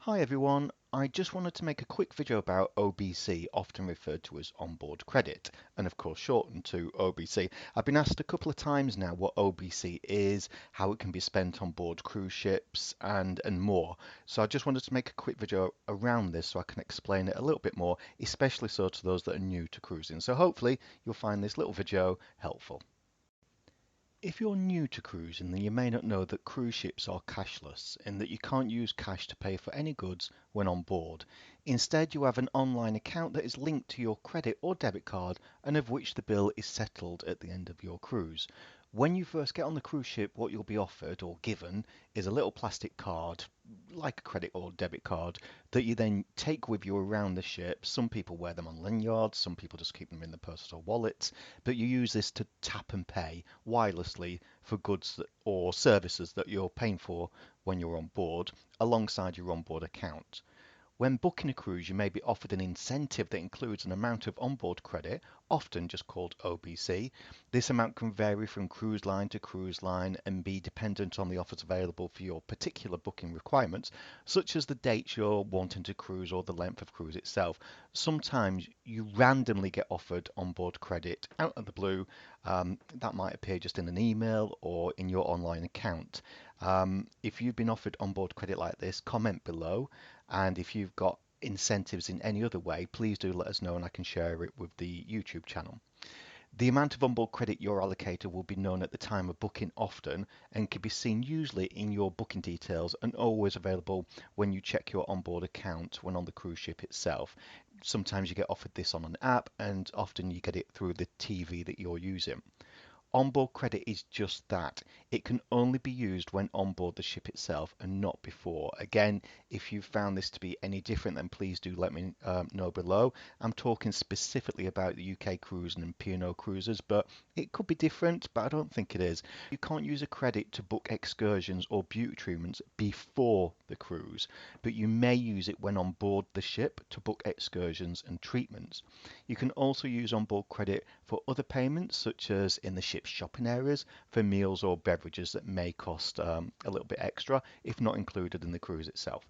Hi everyone, I just wanted to make a quick video about O.B.C, often referred to as onboard credit, and of course shortened to O.B.C. I've been asked a couple of times now what O.B.C is, how it can be spent on board cruise ships, and more. So I just wanted to make a quick video around this so I can explain it a little bit more, especially so to those that are new to cruising. So hopefully you'll find this little video helpful. If you're new to cruising, then you may not know that cruise ships are cashless in that you can't use cash to pay for any goods when on board. Instead, you have an online account that is linked to your credit or debit card and of which the bill is settled at the end of your cruise. When you first get on the cruise ship, what you'll be offered or given is a little plastic card, like a credit or debit card, that you then take with you around the ship. Some people wear them on lanyards, some people just keep them in their purses or wallets, but you use this to tap and pay wirelessly for goods or services that you're paying for when you're on board, alongside your onboard account. When booking a cruise, you may be offered an incentive that includes an amount of onboard credit, often just called O.B.C. This amount can vary from cruise line to cruise line and be dependent on the offers available for your particular booking requirements, such as the dates you're wanting to cruise or the length of cruise itself. Sometimes you randomly get offered onboard credit out of the blue. That might appear just in an email or in your online account. If you've been offered onboard credit like this, comment below. And if you've got incentives in any other way, please do let us know and I can share it with the YouTube channel. The amount of onboard credit you're allocated will be known at the time of booking often and can be seen usually in your booking details and always available when you check your onboard account when on the cruise ship itself. Sometimes you get offered this on an app and often you get it through the TV that you're using. Onboard credit is just that. It can only be used when on board the ship itself and not before. Again, if you've found this to be any different, then please do let me know below. I'm talking specifically about the UK cruising and P&O cruises, but it could be different, but I don't think it is. You can't use a credit to book excursions or beauty treatments before the cruise, but you may use it when on board the ship to book excursions and treatments. You can also use onboard credit for other payments, such as in the ship's shopping areas for meals or beverages that may cost a little bit extra if not included in the cruise itself.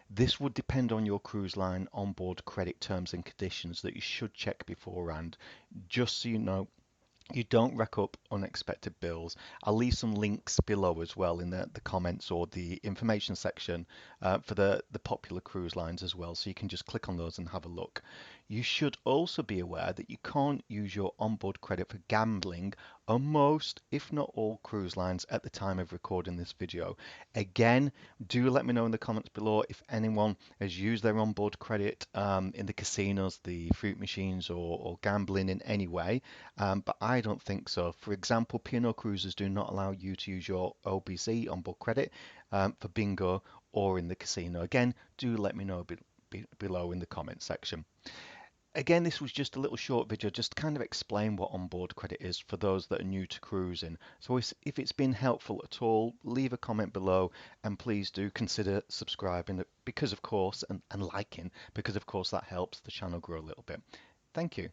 This would depend on your cruise line onboard credit terms and conditions that you should check beforehand, just so you know you don't rack up unexpected bills. I'll leave some links below as well in the comments or the information section for the popular cruise lines as well, so you can just click on those and have a look. You should also be aware that you can't use your onboard credit for gambling on most, if not all, cruise lines at the time of recording this video. Again, do let me know in the comments below if anyone has used their onboard credit in the casinos, the fruit machines, or gambling in any way. But I don't think so. For example, P&O cruises do not allow you to use your O.B.C onboard credit for bingo or in the casino. Again, do let me know below in the comments section. Again, this was just a little short video just to kind of explain what onboard credit is for those that are new to cruising. So if it's been helpful at all, leave a comment below and please do consider subscribing because of course and liking because of course that helps the channel grow a little bit. Thank you.